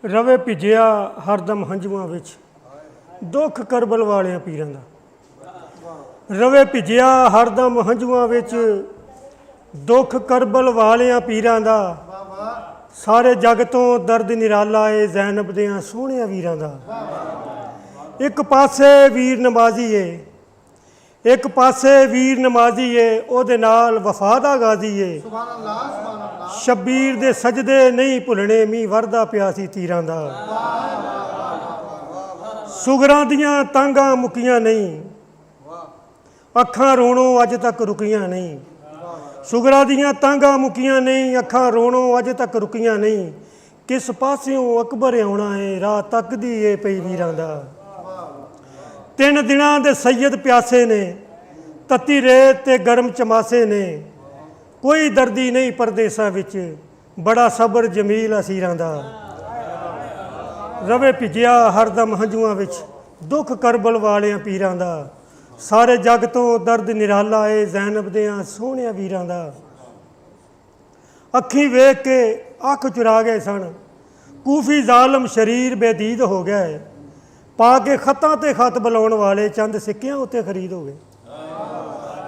रवे भिजिया हरदम हंझुआं विच दुख करबल वालियां पीरां दा। रवे भिजिया हरदम हंझुआं विच दुख करबल वालियां पीरां दा। सारे जग तो दर्द निराला है ज़ैनब दियां सोहणियां वीरां दा। एक पासे वीर नमाजी है, एक पासे वीर नमाजी है, ओहदे नाल वफा दा गाजी है। शब्बीर दे सजदे नहीं भुलने मींह वरदा पिया सी तीरां दा। सुगरां दियां तांगां मुकियां नहीं, अखां रोणों अज तक रुकियां नहीं। सुगरां दियां तांगां मुकियां नहीं, अखां रोणों अज तक रुकियां नहीं। किस पासियों अकबर आउणा है राह तकदी है पई वीरां दा। तीन दिनां दे सैयद प्यासे ने, तत्ती रेत ते गर्म चमासे ने। कोई दर्दी नहीं परदेसां विच, बड़ा सबर जमील असीरां दा। रवे भिजिया हरदम हंझुआं विच दुख करबल वालियां पीरां दा। सारे जग तो दर्द निराला है ज़ैनब दियां सोहणियां वीरां दा। अखीं वेख के अख चुरा गए सन, कूफी जालम शरीर बेदीद हो गए। पा के खतां ते खत बुलाउण वाले चंद सिक्कियां उत्ते खरीद हो गए।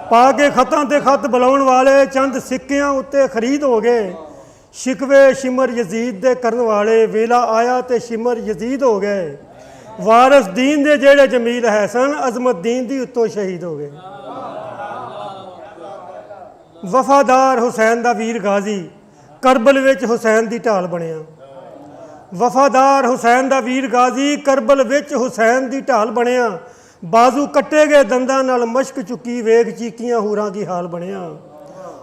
पा के खतां ते खत बुलाउण वाले चंद सिक्कियां उत्ते खरीद हो गए। शिकवे शिमर यजीद दे करन वाले वेला आया ते शिमर यजीद हो गए। वारस दीन दे जेड़े जमील है सन अजमत दीन दी उत्तों शहीद हो गए। वफादार हुसैन दा वीर गाजी करबल विच हुसैन दी ढाल बनिया। वफादार हुसैन दा वीर गाजी करबल विच हुसैन दी ढाल बनिया। बाजू कट्टे गए दंदां नाल मश्क चुकी वेग चीकियां हूरां की हाल बनिया।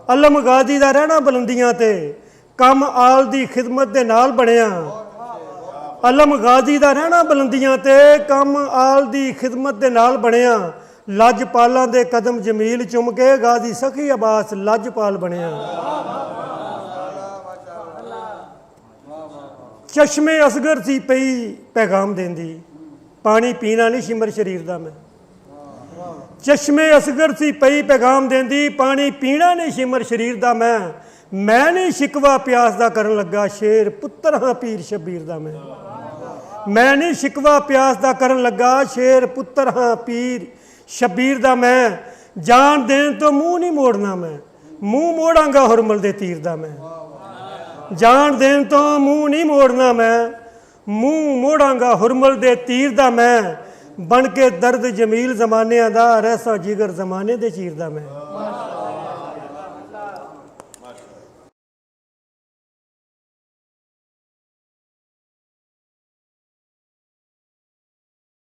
अलम गाजी दा रहना बुलंदियां ते कम आल दी खिदमत दे नाल बनिया। अलम गाजी दा रहना बुलंदियां ते कम आल दी खिदमत दे नाल बनिया। लजपालां दे कदम जमील चुम के गाजी सखी अब्बास लजपाल बनिया। चश्मे असगर सी पई पैगाम देंदी, पानी पीना नहीं शिमर शरीर दा मैं। चश्मे असगर सी पई पैगाम देंदी, पानी पीना नहीं शिमर शरीर दा मैं नहीं शिकवा प्यास दा करन लगा शेर पुत्तर हाँ पीर शब्बीर दा मैं नहीं शिकवा प्यास दा करन लगा शेर पुत्तर हाँ पीर शब्बीर दा मैं। जान देन तो मुँह नहीं मोड़ना मैं, मुँह मोड़ांगा हुरमल दे तीर दा मैं। जान देन तो मुँह नहीं मोड़ना मैं, मुँह मोड़ांगा हुरमल दे तीर दा मैं। बन के दर्द जमील जमाने दा रहसा जिगर जमाने दे चीर दा मैं।